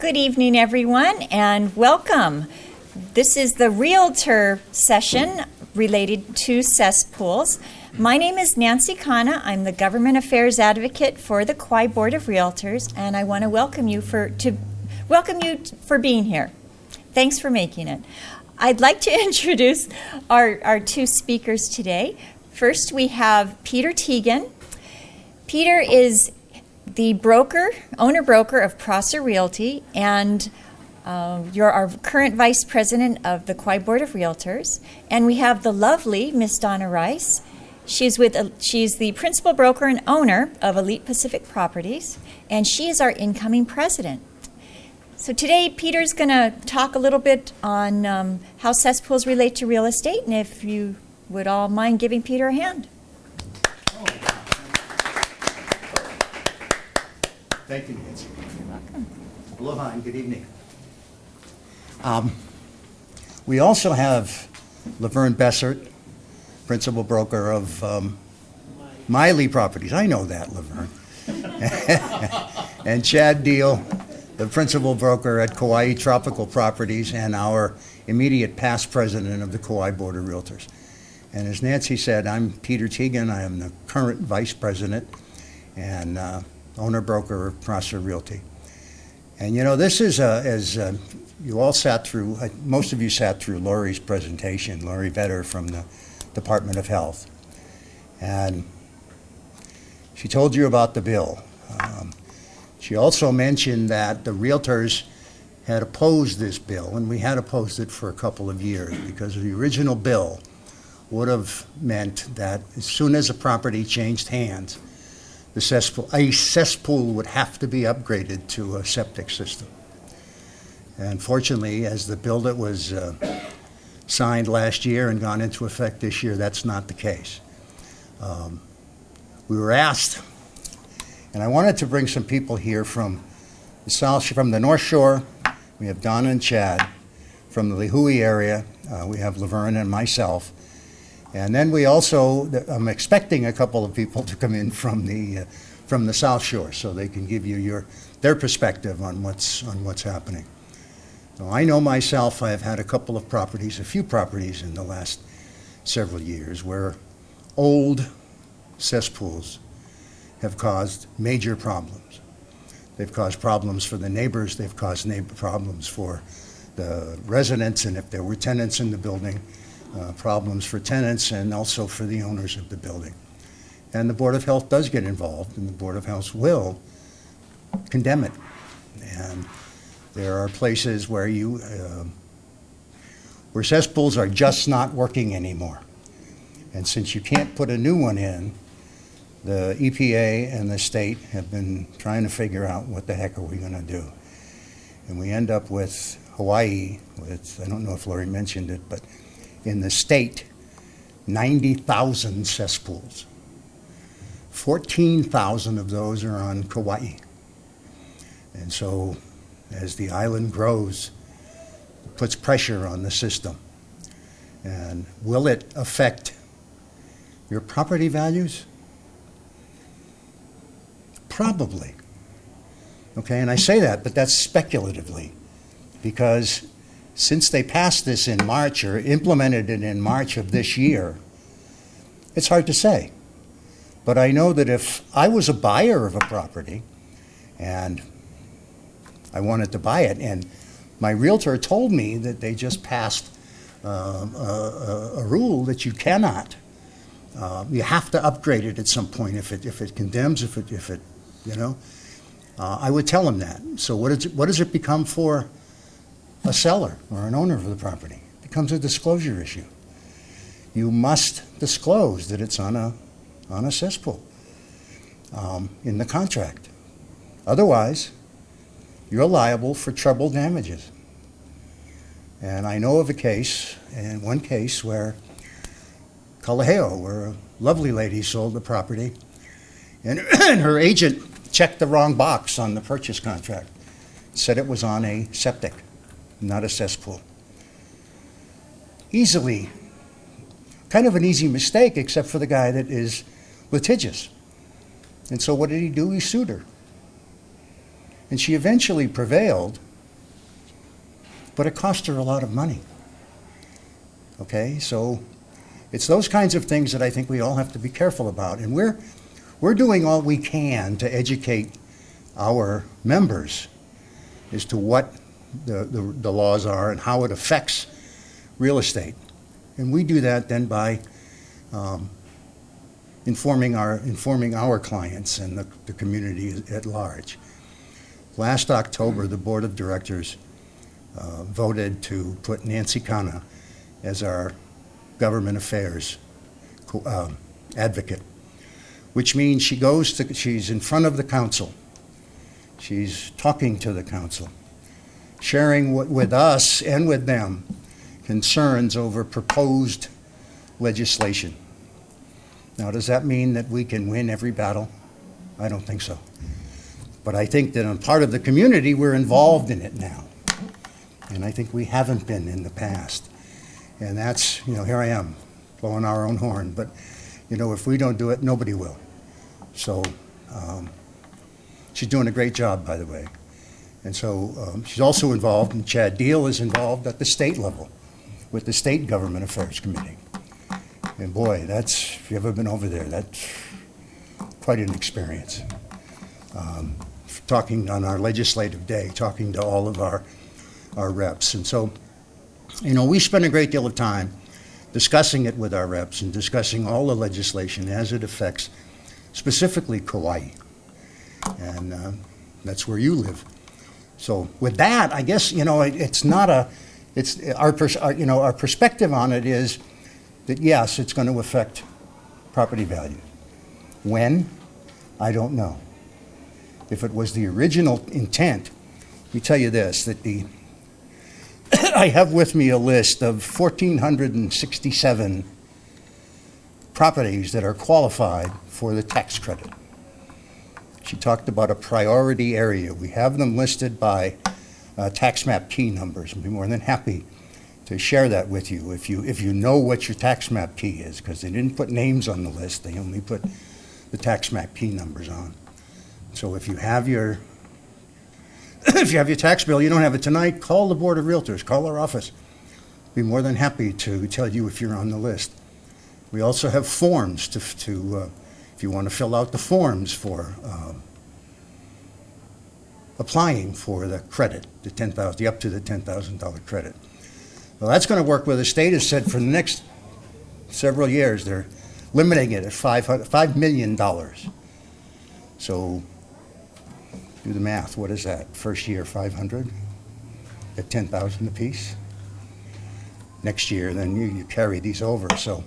Good evening, everyone, and welcome. This is the Realtor session related to cesspools. My name is Nancy Khanna. I'm the Government Affairs Advocate for the Kauai Board of Realtors, and I want to welcome you for being here. Thanks for making it. I'd like to introduce our two speakers today. First, we have Peter Teagan. Peter is the owner-broker of Prosser Realty, and you're our current Vice President of the Kauai Board of Realtors. And we have the lovely Miss Donna Rice. She's the principal broker and owner of Elite Pacific Properties, and she is our incoming president. So today, Peter's going to talk a little bit on how cesspools relate to real estate, and if you would all mind giving Peter a hand. Thank you, Nancy. You're welcome. Aloha and good evening. We also have Laverne Bessert, principal broker of Miley Properties. I know that, Laverne. And Chad Deal, the principal broker at Kauai Tropical Properties and our immediate past president of the Kauai Board of Realtors. And as Nancy said, I'm Peter Teagan. I am the current vice president and owner-broker of Prosser Realty. And you know, this is, you all sat through, most of you sat through Lori's presentation, Lori Vetter from the Department of Health. And she told you about the bill. She also mentioned that the realtors had opposed this bill, and we had opposed it for a couple of years because the original bill would have meant that as soon as a property changed hands, a cesspool would have to be upgraded to a septic system. And fortunately, as the bill that was signed last year and gone into effect this year, that's not the case. We were asked, and I wanted to bring some people here from the North Shore. We have Donna and Chad. From the Lihue area, we have Laverne and myself. And then we also, I'm expecting a couple of people to come in from the South Shore, so they can give you their perspective on what's happening. So I know myself, I have had a few properties in the last several years where old cesspools have caused major problems. They've caused problems for the neighbors, they've caused problems for the residents, and if there were tenants in the building, problems for tenants and also for the owners of the building. And the Board of Health does get involved, and the Board of Health will condemn it. And there are places where where cesspools are just not working anymore. And since you can't put a new one in, the EPA and the state have been trying to figure out what the heck are we going to do. And we end up with Hawaii, I don't know if Lori mentioned it, but in the state, 90,000 cesspools. 14,000 of those are on Kauai. And so as the island grows, it puts pressure on the system. And will it affect your property values? Probably. Okay, and I say that, but that's speculatively, because since they passed this in March or implemented it in March of this year, it's hard to say. But I know that if I was a buyer of a property and I wanted to buy it, and my realtor told me that they just passed a rule that you cannot, you have to upgrade it at some point if it condemns, if it I would tell them that. So what does it become for a seller or an owner of the property? It becomes a disclosure issue. You must disclose that it's on a cesspool in the contract. Otherwise, you're liable for treble damages. And I know of one case where Kalaheo, where a lovely lady sold the property, and her agent checked the wrong box on the purchase contract, said it was on a septic, not a cesspool. Kind of an easy mistake, except for the guy that is litigious. And so what did he do? He sued her. And she eventually prevailed, but it cost her a lot of money. Okay, so it's those kinds of things that I think we all have to be careful about. And we're doing all we can to educate our members as to what the laws are and how it affects real estate. And we do that then by informing our clients and the community at large. Last October, the board of directors voted to put Nancy Khanna as our government affairs advocate, which means she's in front of the council. She's talking to the council, sharing with us and with them concerns over proposed legislation. Now, does that mean that we can win every battle? I don't think so. But I think that on part of the community, we're involved in it now. And I think we haven't been in the past. And that's, here I am, blowing our own horn. But, if we don't do it, nobody will. So she's doing a great job, by the way. And so she's also involved, and Chad Deal is involved at the state level with the State Government Affairs Committee. And boy, if you've ever been over there, that's quite an experience. Talking on our legislative day, talking to all of our reps. And so, we spend a great deal of time discussing it with our reps and discussing all the legislation as it affects specifically Kauai. And that's where you live. So with that, I guess, our perspective on it is that yes, it's going to affect property value. When? I don't know. If it was the original intent, let me tell you this, that I have with me a list of 1,467 properties that are qualified for the tax credit. She talked about a priority area. We have them listed by tax map key numbers. I'd be more than happy to share that with you if you know what your tax map key is, because they didn't put names on the list. They only put the tax map key numbers on. So if you have your tax bill, you don't have it tonight, call the Board of Realtors, call our office. Be more than happy to tell you if you're on the list. We also have forms to if you want to fill out the forms for applying for the credit, the up to the $10,000 credit. Well, that's going to work where the state has said for the next several years they're limiting it at $5 million. So do the math. What is that? First year, 500 at 10,000 apiece. Next year, then you carry these over. So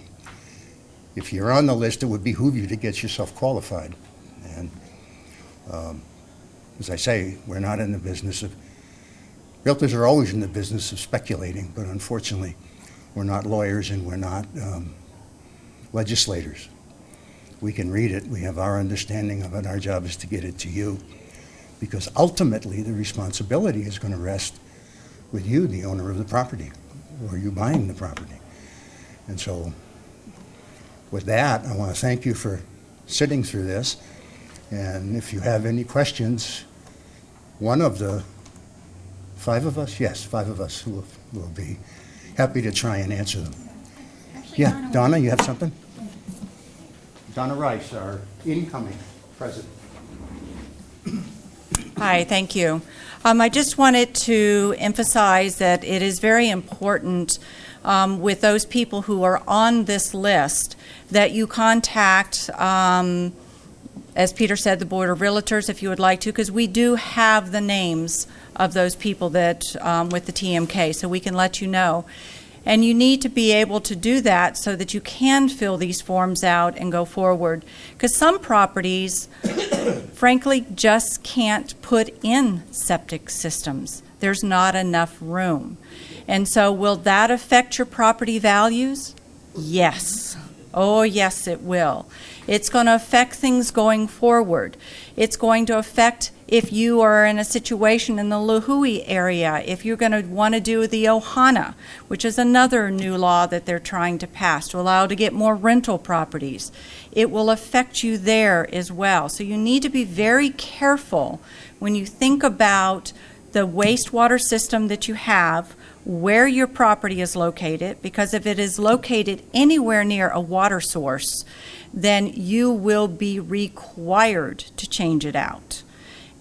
if you're on the list, it would behoove you to get yourself qualified. And as I say, we're not in the business of, realtors are always in the business of speculating, but unfortunately, we're not lawyers and we're not legislators. We can read it, we have our understanding of it, our job is to get it to you, because ultimately the responsibility is going to rest with you, the owner of the property, or you buying the property. And so with that, I want to thank you for sitting through this. And if you have any questions, one of the five of us who will be happy to try and answer them. Actually, Yeah, Donna, you have something? Donna Rice, our incoming president. Hi, thank you. I just wanted to emphasize that it is very important with those people who are on this list that you contact, as Peter said, the Board of Realtors if you would like to, because we do have the names of those people that with the TMK, so we can let you know. And you need to be able to do that so that you can fill these forms out and go forward. Because some properties, frankly, just can't put in septic systems. There's not enough room. And so will that affect your property values? Yes. Oh, yes, it will. It's going to affect things going forward. It's going to affect if you are in a situation in the Lihue area, if you're going to want to do the Ohana, which is another new law that they're trying to pass to allow to get more rental properties. It will affect you there as well. So you need to be very careful when you think about the wastewater system that you have, where your property is located, because if it is located anywhere near a water source, then you will be required to change it out.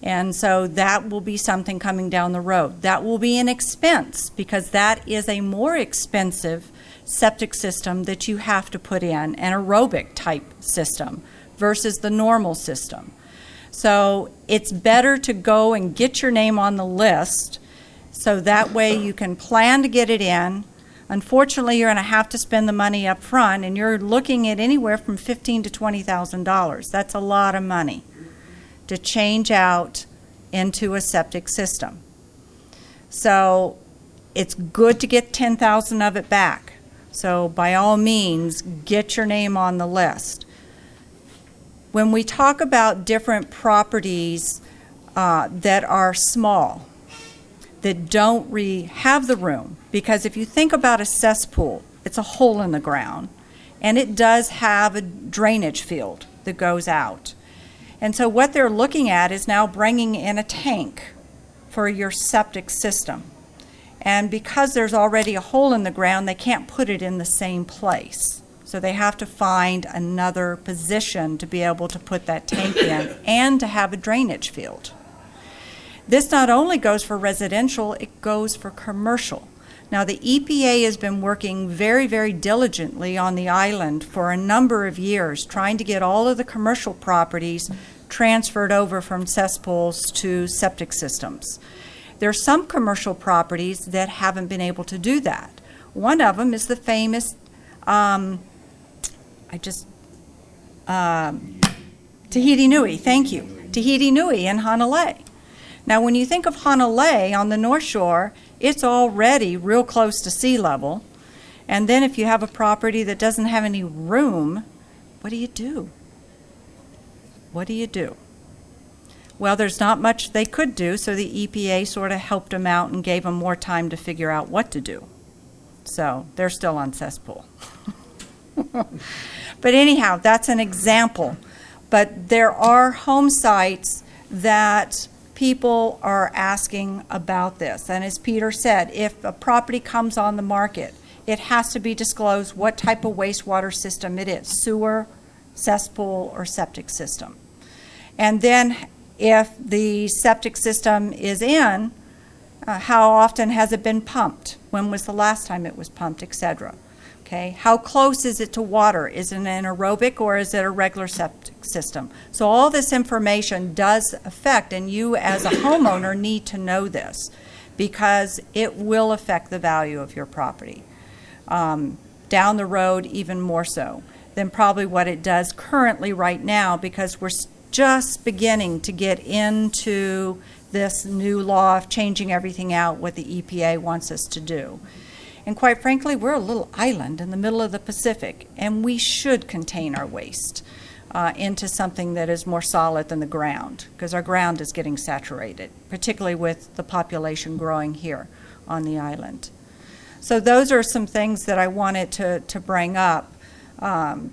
And so that will be something coming down the road. That will be an expense because that is a more expensive septic system that you have to put in, an aerobic type system versus the normal system. So it's better to go and get your name on the list so that way you can plan to get it in. Unfortunately, you're going to have to spend the money up front, and you're looking at anywhere from $15,000 to $20,000. That's a lot of money to change out into a septic system. So it's good to get 10,000 of it back. So by all means, get your name on the list. When we talk about different properties that are small, that don't have the room, because if you think about a cesspool, it's a hole in the ground, and it does have a drainage field that goes out. And so what they're looking at is now bringing in a tank for your septic system. And because there's already a hole in the ground, they can't put it in the same place. So they have to find another position to be able to put that tank in and to have a drainage field. This not only goes for residential, it goes for commercial. Now, the EPA has been working very, very diligently on the island for a number of years, trying to get all of the commercial properties transferred over from cesspools to septic systems. There are some commercial properties that haven't been able to do that. One of them is the famous, Tahiti Nui, thank you, Tahiti Nui in Hanalei. Now, when you think of Hanalei on the North Shore, it's already real close to sea level. And then if you have a property that doesn't have any room, what do you do? What do you do? Well, there's not much they could do, so the EPA sort of helped them out and gave them more time to figure out what to do. So they're still on cesspool. But anyhow, that's an example. But there are home sites that people are asking about this. And as Peter said, if a property comes on the market, it has to be disclosed what type of wastewater system it is, sewer, cesspool, or septic system. And then if the septic system is in, how often has it been pumped? When was the last time it was pumped, etc. Okay, how close is it to water? Is it an aerobic or is it a regular septic system? So all this information does affect, and you as a homeowner need to know this because it will affect the value of your property. Down the road, even more so than probably what it does currently right now, because we're just beginning to get into this new law of changing everything out, what the EPA wants us to do. And quite frankly, we're a little island in the middle of the Pacific, and we should contain our waste into something that is more solid than the ground, because our ground is getting saturated, particularly with the population growing here on the island. So those are some things that I wanted to bring up,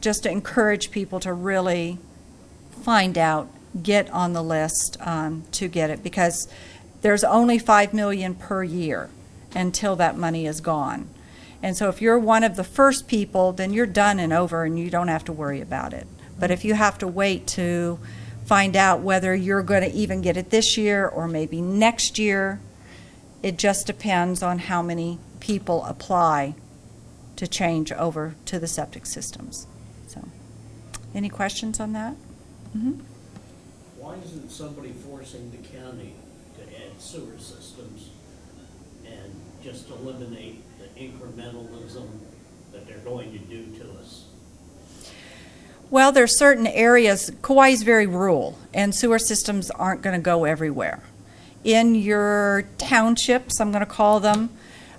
just to encourage people to really find out, get on the list to get it, because there's only $5 million per year until that money is gone. And so if you're one of the first people, then you're done and over and you don't have to worry about it. But if you have to wait to find out whether you're going to even get it this year or maybe next year, it just depends on how many people apply to change over to the septic systems. So, any questions on that? Mm-hmm. Why isn't somebody forcing the county to add sewer systems and just eliminate the incrementalism that they're going to do to us? Well, there's certain areas, Kauai's very rural, and sewer systems aren't going to go everywhere. In your townships, I'm going to call them,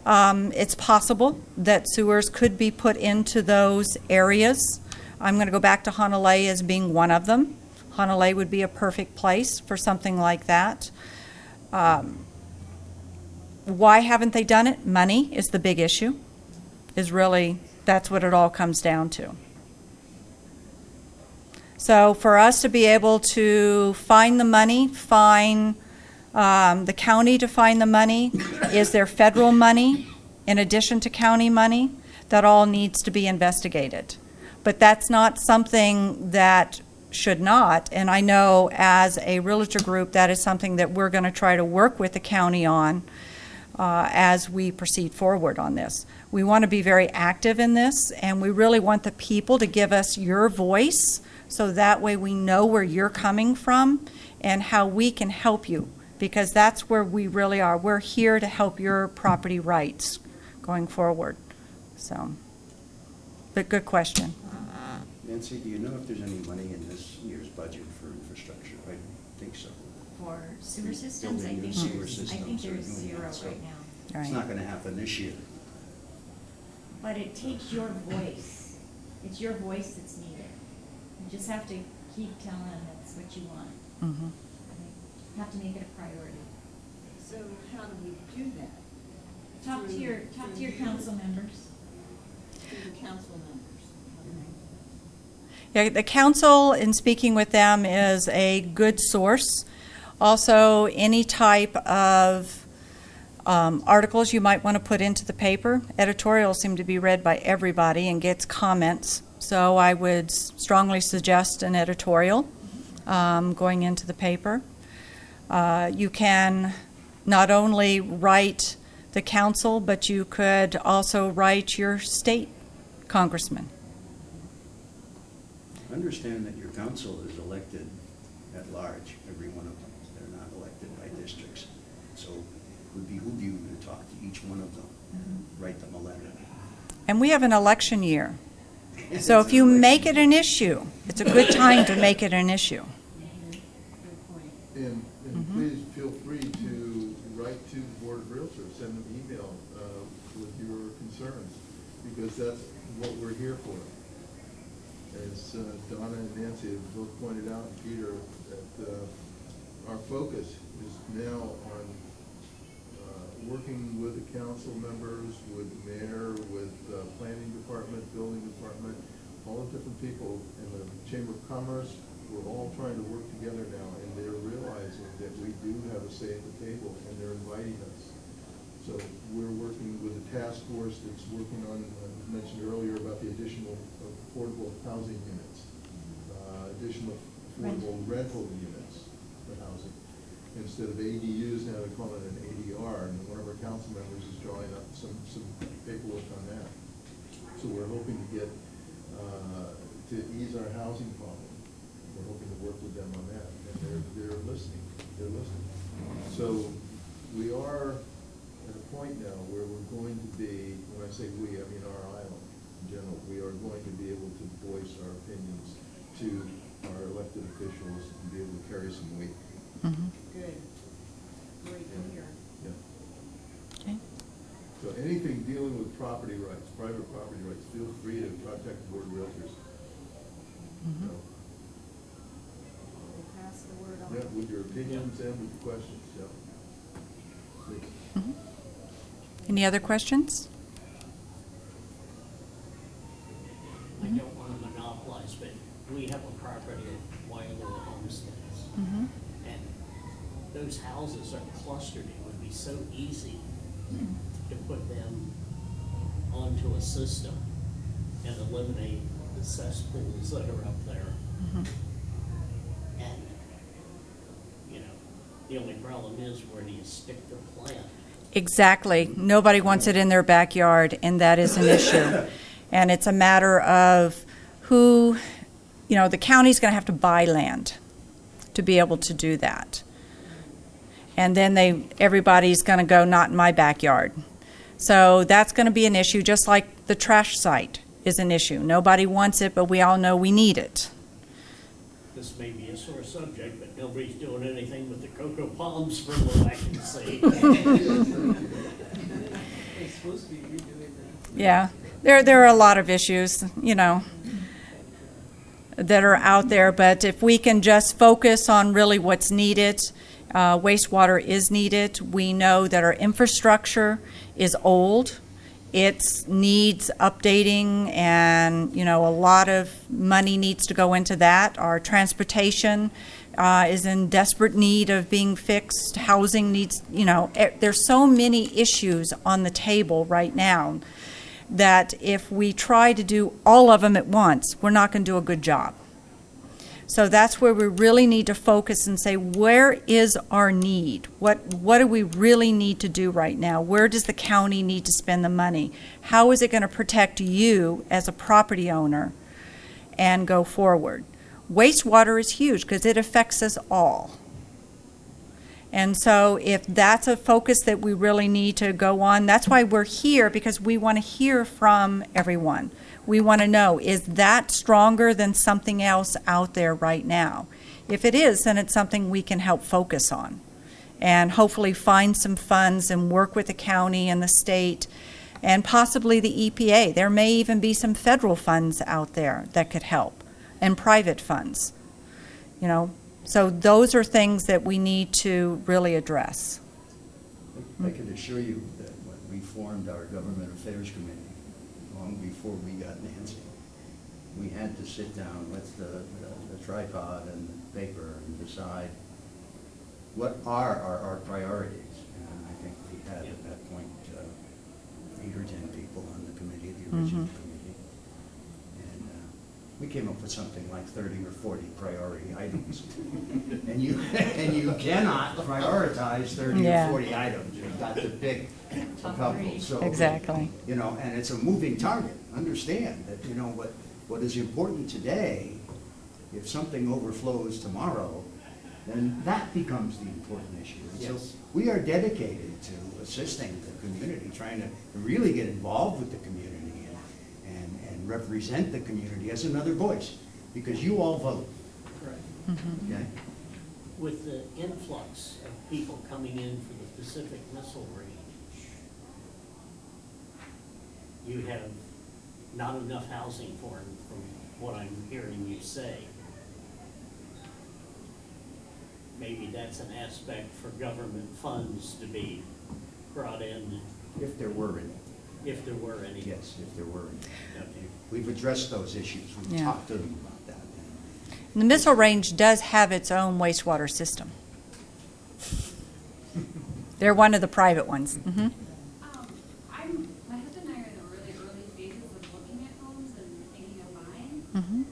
it's possible that sewers could be put into those areas. I'm going to go back to Hanalei as being one of them. Hanalei would be a perfect place for something like that. Why haven't they done it? Money is the big issue, that's what it all comes down to. So for us to be able to find the money, find the county to find the money. Is there federal money in addition to county money? That all needs to be investigated. But that's not something that should not, and I know as a realtor group, that is something that we're going to try to work with the county on as we proceed forward on this. We want to be very active in this, and we really want the people to give us your voice, so that way we know where you're coming from and how we can help you, because that's where we really are. We're here to help your property rights going forward. So, but good question. Nancy, do you know if there's any money in this year's budget for infrastructure? I think so. For sewer systems, I Building think new sewer there's, I think systems or there's doing zero that, so right now. It's Right. not gonna happen this year. But it takes your voice. It's your voice that's needed. You just have to keep telling them that's what you want. Mhm. You have to make it a priority. So how do we do that? Talk to your council members. Through the council members? Yeah, the council, in speaking with them, is a good source. Also, any type of articles you might want to put into the paper. Editorials seem to be read by everybody and gets comments. So I would strongly suggest an editorial going into the paper. You can not only write the council, but you could also write your state congressman. Understand that your council is elected at large, every one of them. They're not elected by districts. So it would behoove you to talk to each one of them, write them a letter. And we have an election year. So if you make it an issue, it's a good time to make it an issue. Good point. And please feel free to write to the Board of Realtors, send them email with your concerns, because that's what we're here for. As Donna and Nancy have both pointed out, and Peter, that our focus is now on working with the council members, with the mayor, with planning department, building department, all the different people in the Chamber of Commerce. We're all trying to work together now, and they're realizing that we do have a say at the table, and they're inviting us. So we're working with a task force that's working on, I mentioned earlier about the additional affordable housing units, additional affordable rental units for housing. Instead of ADUs, now they call it an ADR, and one of our council members is drawing up some paperwork on that. So we're hoping to get, to ease our housing problem. We're hoping to work with them on that, and they're listening, So we are at a point now where we're going to be, when I say we, I mean our island in general, we are going to be able to voice our opinions to our elected officials and be able to carry some weight. Good. Great to hear. Yeah. Okay. So anything dealing with property rights, private property rights, feel free to contact the Board of Realtors. So, We'll pass the word on. yeah, with your opinions and with your questions, yeah. Please. Any other questions? I don't want to monopolize, but we have a property at Wastewater Homesteads. Mhm. And those houses are clustered. It would be so easy to put them onto a system and eliminate the cesspools that are up there. And, you know, the only problem is, where do you stick the plant? Exactly. Nobody wants it in their backyard, and that is an issue. And it's a matter of who, the county's going to have to buy land to be able to do that. And then everybody's going to go, not in my backyard. So that's going to be an issue, just like the trash site is an issue. Nobody wants it, but we all know we need it. This may be a sore subject, but nobody's doing anything with the cocoa palms from what I can see. They're supposed to be redoing that. Yeah, there are a lot of issues, that are out there, but if we can just focus on really what's needed, wastewater is needed. We know that our infrastructure is old. It needs updating, and, a lot of money needs to go into that. Our transportation is in desperate need of being fixed. Housing needs, there's so many issues on the table right now that if we try to do all of them at once, we're not going to do a good job. So that's where we really need to focus and say, where is our need? What do we really need to do right now? Where does the county need to spend the money? How is it going to protect you as a property owner and go forward? Wastewater is huge because it affects us all. And so if that's a focus that we really need to go on, that's why we're here, because we want to hear from everyone. We want to know, is that stronger than something else out there right now? If it is, then it's something we can help focus on and hopefully find some funds and work with the county and the state and possibly the EPA. There may even be some federal funds out there that could help, and private funds. So those are things that we need to really address. I can assure you that when we formed our Government Affairs Committee, long before we got Nancy, we had to sit down with the tripod and the paper and decide what are our priorities. And I think we had at that point 8 or 10 people on the committee, the original committee. And we came up with something like 30 or 40 priority items. and you cannot prioritize 30 or 40 items. You've got to pick a couple. So, Exactly. And it's a moving target. Understand that, what is important today, if something overflows tomorrow, then that becomes the important issue. And Yes. so we are dedicated to assisting the community, trying to really get involved with the community and represent the community as another voice, because you all vote, Correct. okay? With the influx of people coming in for the Pacific Missile Range, you have not enough housing for them, from what I'm hearing you say. Maybe that's an aspect for government funds to be brought in, If there were any, if there were any. yes, if there were any. Okay. We've addressed those issues. We've Yeah. talked to them about that. And the missile range does have its own wastewater system. They're one of the private ones. Mhm. My husband and I are in the really early phases of looking at homes and thinking of buying. Mhm.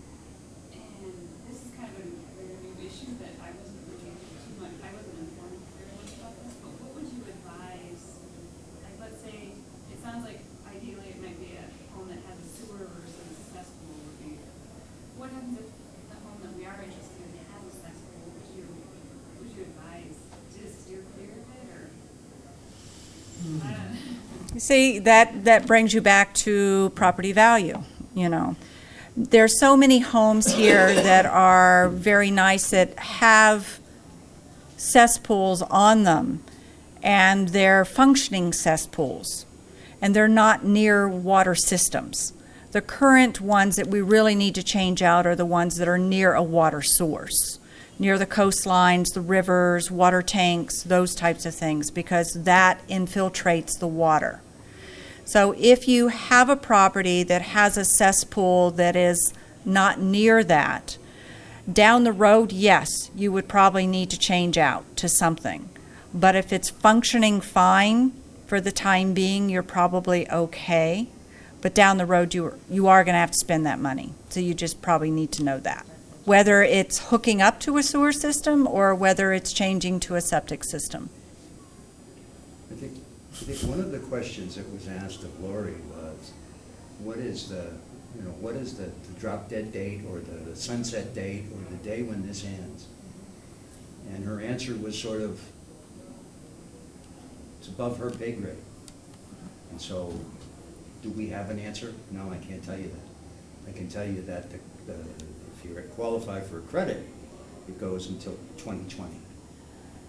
And this is kind of a very new issue that I wasn't really too much, I wasn't informed very much about this, but what would you advise? Like, let's say, it sounds like ideally it might be a home that has a sewer versus a cesspool would be. What happens if the home that we are interested in has a cesspool? Would you advise to steer clear of it, or? I don't know. See, that brings you back to property value, There's so many homes here that are very nice that have cesspools on them, and they're functioning cesspools, and they're not near water systems. The current ones that we really need to change out are the ones that are near a water source, near the coastlines, the rivers, water tanks, those types of things, because that infiltrates the water. So if you have a property that has a cesspool that is not near that, down the road, yes, you would probably need to change out to something. But if it's functioning fine for the time being, you're probably okay. But down the road, you are going to have to spend that money. So you just probably need to know that. Whether it's hooking up to a sewer system or whether it's changing to a septic system. I think one of the questions that was asked of Lori was, what is the drop dead date or the sunset date or the day when this ends? And her answer was sort of, it's above her pay grade. And so, do we have an answer? No, I can't tell you that. I can tell you that if you qualify for credit, it goes until 2020.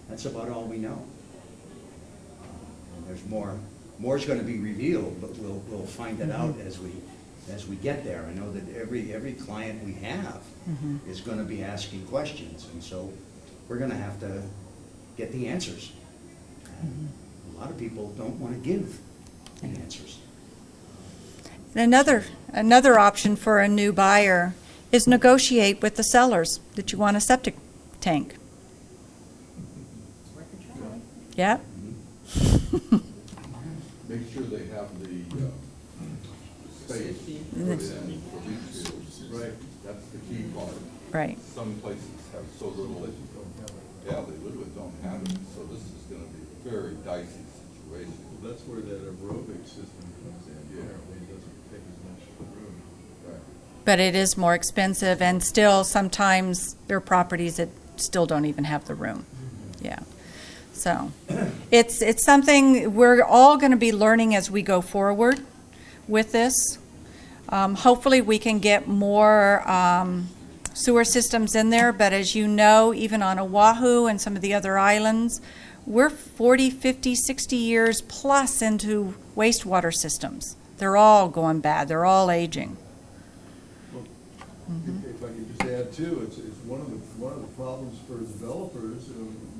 That's about all we know. And there's more. More's going to be revealed, but we'll find it out as we get there. I know that every client we have is going to be asking questions, and so we're going to have to get the answers. And a lot of people don't want to give the answers. Another option for a new buyer is negotiate with the sellers that you want a septic tank. It's worth a try. Yep. Make sure they have the space to put in for leach fields. Right. That's the key part. Right. Some places have so little that you don't have it. Yeah, they literally don't have it, so this is gonna be a very dicey situation. Well, that's where that aerobic system comes in. Apparently, it doesn't take as much room. Right. But it is more expensive, and still sometimes there are properties that still don't even have the room. Yeah. So it's something we're all going to be learning as we go forward with this. Hopefully we can get more sewer systems in there, but as you know, even on Oahu and some of the other islands, we're 40, 50, 60 years plus into wastewater systems. They're all going bad. They're all aging. Well, if I could just add too, it's one of the problems for developers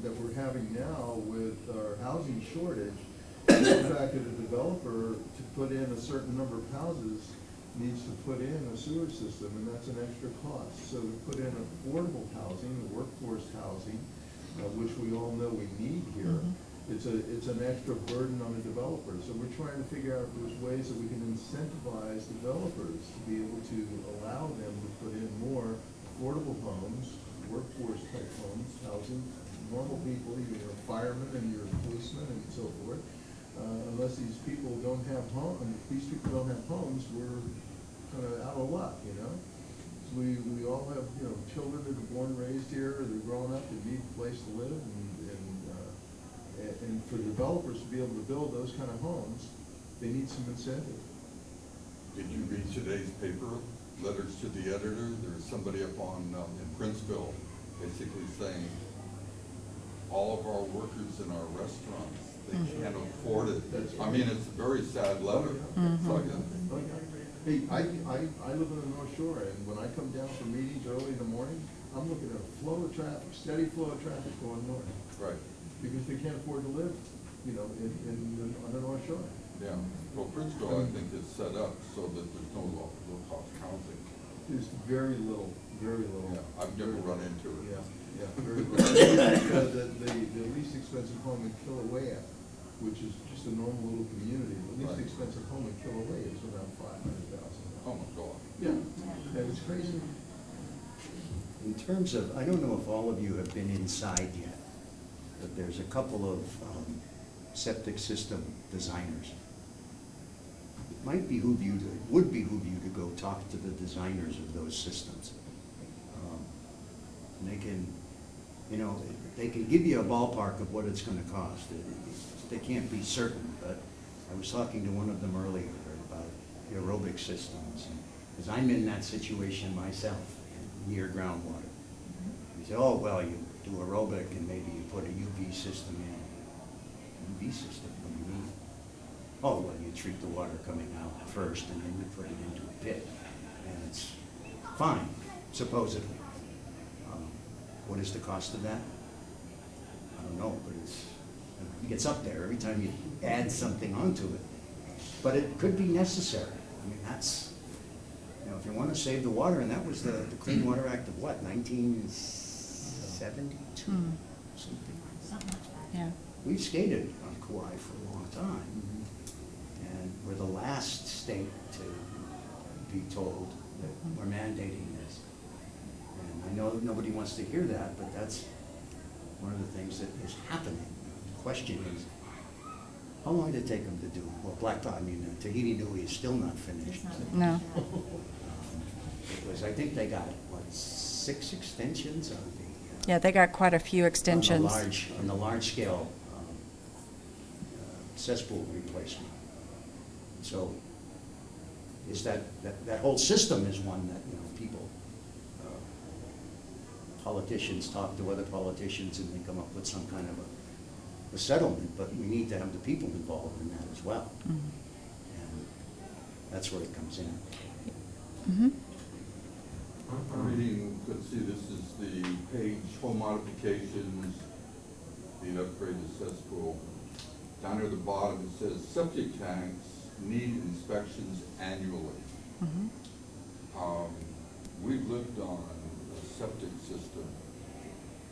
that we're having now with our housing shortage. Is the fact that a developer, to put in a certain number of houses, needs to put in a sewer system, and that's an extra cost. So to put in affordable housing, workforce housing, which we all know we need here, it's an extra burden on the developer. So we're trying to figure out if there's ways that we can incentivize developers to be able to allow them to put in more affordable homes, workforce type homes, housing, normal people, your firemen and your policemen and so forth. Unless these people don't have homes, we're kind of out of luck, you know? So we all have, children that are born and raised here, they're grown up, they need a place to live, and for developers to be able to build those kind of homes, they need some incentive. Did you read today's paper, letters to the editor? There's somebody up in Princeville basically saying, all of our workers in our restaurants, they can't afford it. I mean, it's a very sad letter. It's like Hey, I live in the North Shore, and when I come down for meetings early in the morning, I'm looking at a flow of traffic, steady flow of traffic going north. right, Because they can't afford to live, on the North Shore. yeah. Well, Princeville, I think, is set up so that there's no low-cost housing. There's very little. Yeah, I've never run into it. Yeah, very little. The least expensive home in Kilauea, which is just a normal little community, the least Right. expensive home in Kilauea is around $500,000. Oh, my God. Yeah, and it's crazy. In terms of, I don't know if all of you have been inside yet, but there's a couple of septic system designers. It would behoove you to go talk to the designers of those systems. And they can, they can give you a ballpark of what it's gonna cost. They can't be certain, but I was talking to one of them earlier about aerobic systems, because I'm in that situation myself, near groundwater. He said, oh, well, you do aerobic and maybe you put a UV system in. UV system, what do you mean? Oh, well, you treat the water coming out first and then you put it into a pit. And it's fine, supposedly. What is the cost of that? I don't know, but it gets up there every time you add something onto it. But it could be necessary. I mean, that's, if you want to save the water, and that was the Clean Water Act of what, 1972? Something. Yeah. We've skated on Kauai for a long time, and we're the last state to be told that we're mandating this. And I know nobody wants to hear that, but that's one of the things that is happening. The question is, how long did it take them to do? Well, Tahiti Nui is still not finished. No. It was, I think they got, 6 extensions of the. Yeah, they got quite a few extensions. On the large scale cesspool replacement. So is that whole system is one that, people, politicians talk to other politicians and they come up with some kind of a settlement, but we need to have the people involved in that as well. And that's where it comes in. I'm reading, let's see, this is the page, home modifications, the upgraded cesspool. Down near the bottom, it says septic tanks need inspections annually. We've lived on a septic system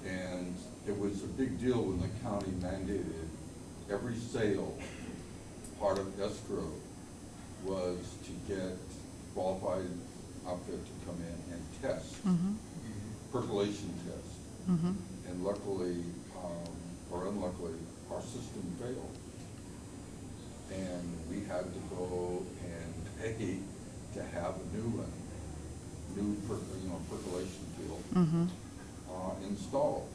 And it was a big deal when the county mandated every sale, part of escrow was to get qualified outfit to come in and test, percolation test. And luckily, or unluckily, our system failed. And we had to go and pay to have a new one, percolation field installed.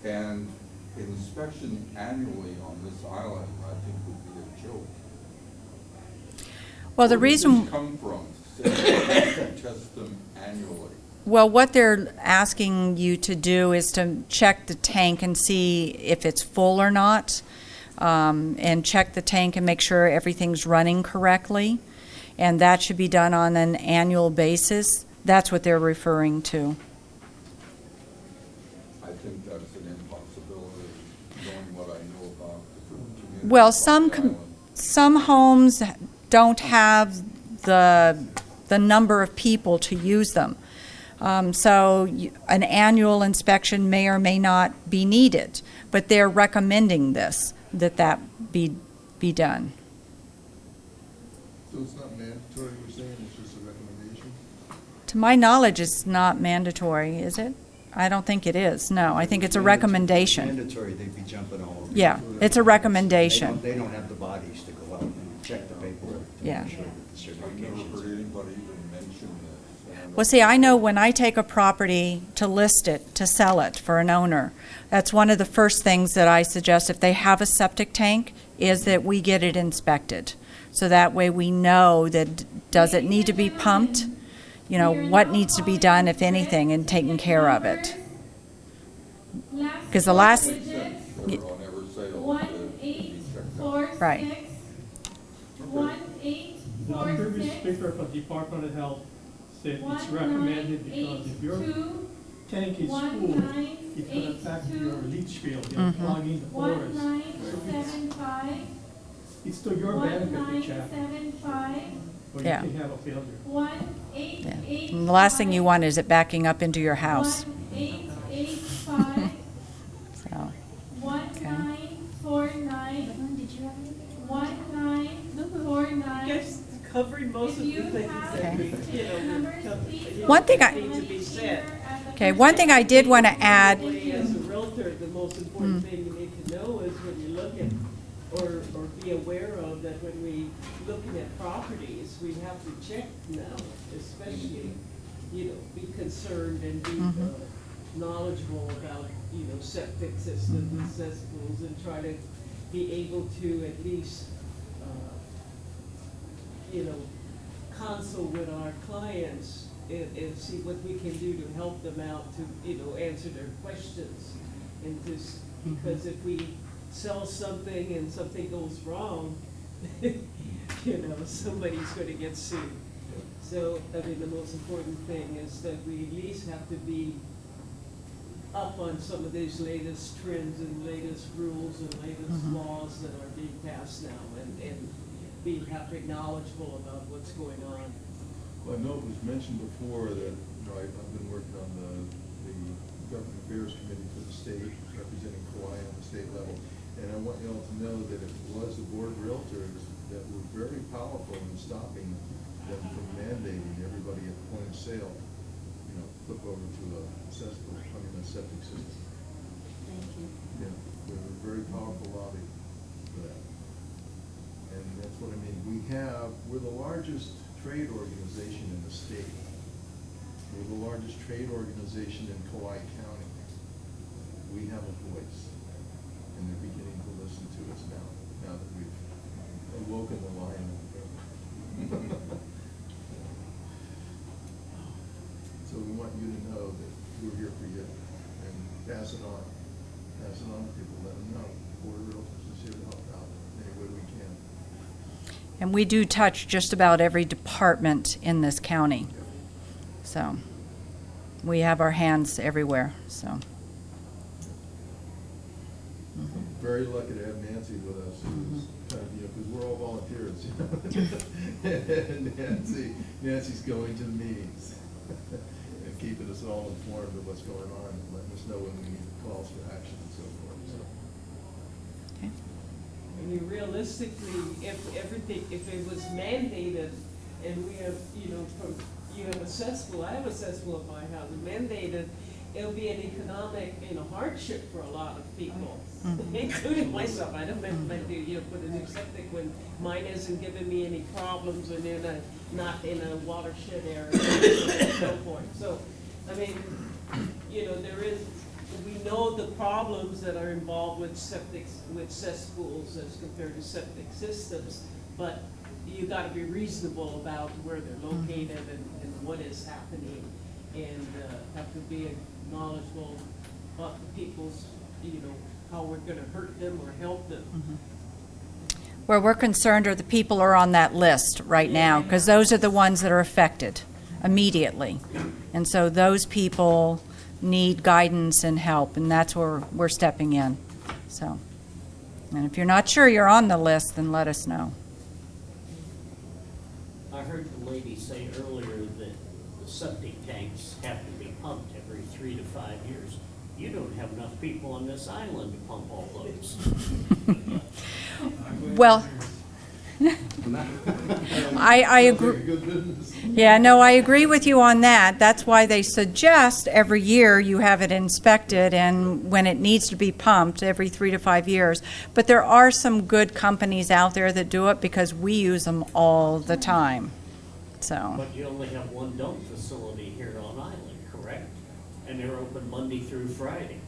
And inspection annually on this island, I think, would be a joke. Well, the Where does reason. this come from? To test them annually. Well, what they're asking you to do is to check the tank and see if it's full or not, and check the tank and make sure everything's running correctly. And that should be done on an annual basis. That's what they're referring to. I think that's an impossibility, knowing what I know about the community. Well, on the island. some homes don't have the number of people to use them. So an annual inspection may or may not be needed, but they're recommending that be done. So it's not mandatory, we're saying, it's just a recommendation? To my knowledge, it's not mandatory, is it? I don't think it is, no. I think it's a recommendation. Mandatory, they'd be jumping all over. Yeah, it's a recommendation. They don't have the bodies to go out and check the paperwork to Yeah. make sure that the I've never certifications. heard anybody even mention this. And Well, see, I know when I take a property to list it, to sell it for an owner, that's one of the first things that I suggest if they have a septic tank, is that we get it inspected. So that way we know that, does it need to be pumped? You know, what needs to be done, if anything, and taken care of it. Because the last, on every sale One to eight be checked out. four Right. six. 1846. The previous speaker from Department of Health said it's recommended because if your tank is full, it's going to affect your leach field, you're clogging the pores. 1975. It's to your benefit to check, 1975. or you Yeah. can have a failure. yeah. 1885. And the last thing you want is it backing up into your house. 1885. So, 1949. Did you have anything? 1949. Guess covering most of the things that Okay. we, One thing I- need to be said. okay, one thing I did want to add, As a realtor, the most important thing you need to know is when you look at, or be aware of, that when we looking at properties, we have to check now, especially, be concerned and be knowledgeable about, septic systems and cesspools, and try to be able to at least, consult with our clients and see what we can do to help them out to, answer their questions. And just, because if we sell something and something goes wrong, somebody's gonna get sued. So, the most important thing is that we at least have to be up on some of these latest trends and latest rules and latest laws that are being passed now, and have to be knowledgeable about what's going on. Well, I know it was mentioned before that, I've been working on the Government Affairs Committee for the state, representing Kauai on the state level. And I want you all to know that it was the Board of Realtors that were very powerful in stopping them from mandating everybody at the point of sale, flip over to a cesspool, a septic system. Thank you. Yeah, they were a very powerful lobby for that. And that's what I mean. We're the largest trade organization in the state. We're the largest trade organization in Kauai County. We have a voice, and they're beginning to listen to us now that we've awoken the lion. So we want you to know that we're here for you, and pass it on. Pass it on to people, let them know. Board of Realtors is here to help out any way we can. and we do touch just about every department in this county. So, we have our hands everywhere, so. I'm very lucky to have Nancy with us, who's kind of, because we're all volunteers. And Nancy's going to the meetings. And keeping us all informed of what's going on, and letting us know when we need calls for action and so forth, so. I mean, realistically, if it was mandated, and we have, you have a cesspool, I have a cesspool at my house, mandated, it'll be an economic, hardship for a lot of people, including myself. I don't know if I do, put a new septic when mine isn't giving me any problems and not in a watershed area and so forth. So, I mean, we know the problems that are involved with with cesspools as compared to septic systems, but you gotta be reasonable about where they're located and what is happening, and have to be knowledgeable about the people's, how we're gonna hurt them or help them. Where we're concerned are the people who are on that list right now, because those are the ones that are affected immediately. And so those people need guidance and help, and that's where we're stepping in. So, and if you're not sure you're on the list, then let us know. I heard the lady say earlier that the septic tanks have to be pumped every 3 to 5 years. You don't have enough people on this island to pump all those. Well, I agree. Good business. Yeah, no, I agree with you on that. That's why they suggest every year you have it inspected, and when it needs to be pumped every 3 to 5 years. But there are some good companies out there that do it because we use them all the time. So, But you only have one dump facility here on island, correct? And they're open Monday through Friday.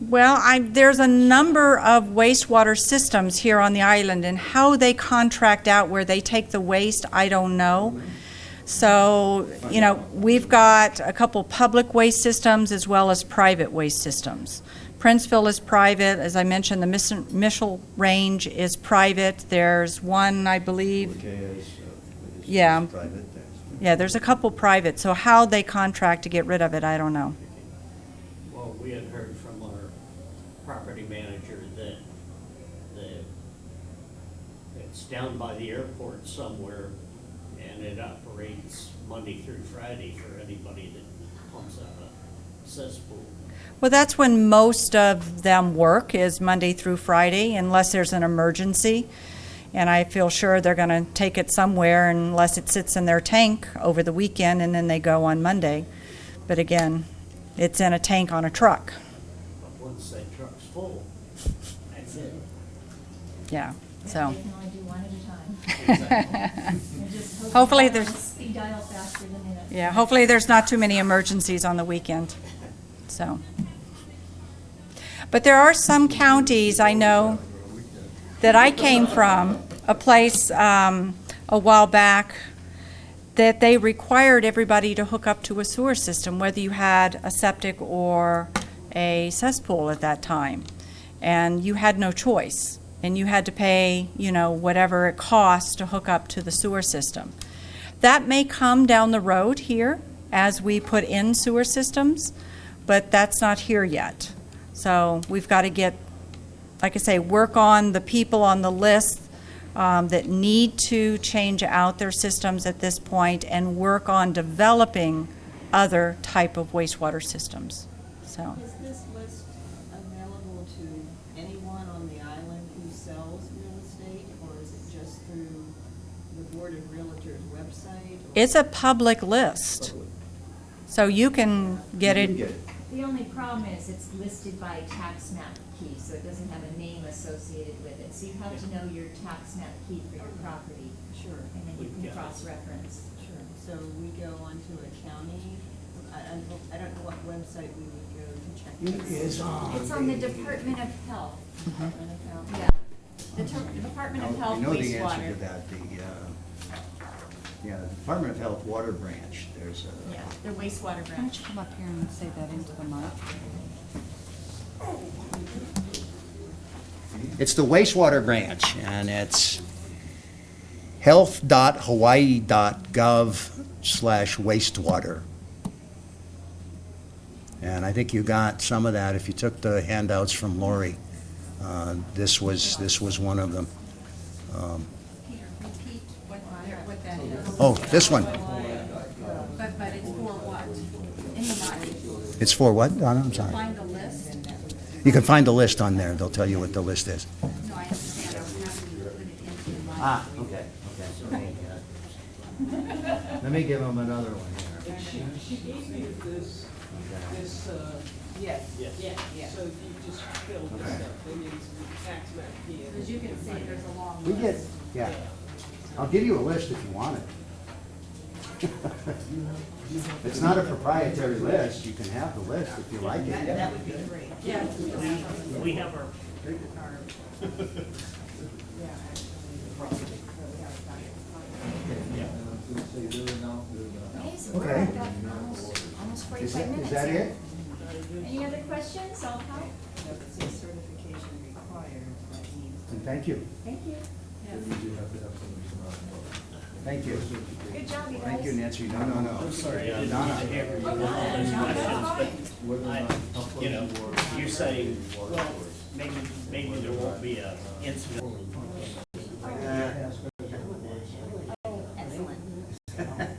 well, there's a number of wastewater systems here on the island, and how they contract out where they take the waste, I don't know. So, we've got a couple public waste systems as well as private waste systems. Princeville is private. As I mentioned, the Mitchell Range is private. There's one, I believe. Yeah. Yeah, there's a couple private. So how they contract to get rid of it, I don't know. Well, we had heard from our property manager that it's down by the airport somewhere, and it operates Monday through Friday for anybody that pumps out a cesspool. Well, that's when most of them work, is Monday through Friday, unless there's an emergency. And I feel sure they're going to take it somewhere unless it sits in their tank over the weekend and then they go on Monday. But again, it's in a tank on a truck. But once that truck's full, that's it. Yeah, so. They can only do one at a time. And just hope Hopefully it's on there's- a speed dial faster than minute. Yeah, hopefully there's not too many emergencies on the weekend. So. But there are some counties I know that I came from, a place a while back, that they required everybody to hook up to a sewer system, whether you had a septic or a cesspool at that time. And you had no choice. And you had to pay, whatever it costs to hook up to the sewer system. That may come down the road here as we put in sewer systems, but that's not here yet. So we've got to get, like I say, work on the people on the list that need to change out their systems at this point, and work on developing other type of wastewater systems. So. Is this list available to anyone on the island who sells real estate, or is it just through the Board of Realtors website? It's a public list, so you can get it. The only problem is it's listed by tax map key, so it doesn't have a name associated with it. So you have to know your tax map key for your property. Sure. And then you can cross-reference. Sure. So we go onto a county, I don't know what website we would go to check this. It's on the Department of Health. Department of Health. Yeah. The Department of Health I know the answer wastewater. to that. The Department of Health Water Branch, there's a. Yeah, their wastewater Why don't branch. you come up here and say that into the mic? It's the wastewater branch, and it's health.hawaii.gov/wastewater. And I think you got some of that if you took the handouts from Lori. This was one of them. Peter, repeat what that is. Oh, this one. But it's for what? In the market. It's for what, Donna? I'm sorry. Find the list? You can find the list on there. They'll tell you what the list is. No, I understand, I was asking you to put it into the market. Ah, okay. Let me give him another one here. And she gave you this, Yes. yeah, so if you just fill this Okay. up, then it's the tax map key. Because you can see there's a long We list. get, yeah. I'll give you a list if you want it. It's not a proprietary list. You can have the list if you like it. That would be great. Yeah. We have our, Okay, so Okay. we're at almost 45 minutes Is that here. it? Any other questions? I'll help. If it says certification required, that means. And thank you. Thank you. Thank you. Good job, you guys. Thank you, Nancy. No, no, no. sorry, I didn't Donna. mean to hammer you with all those questions, but I, you know, you're saying, well, maybe there won't be a incident. Excellent.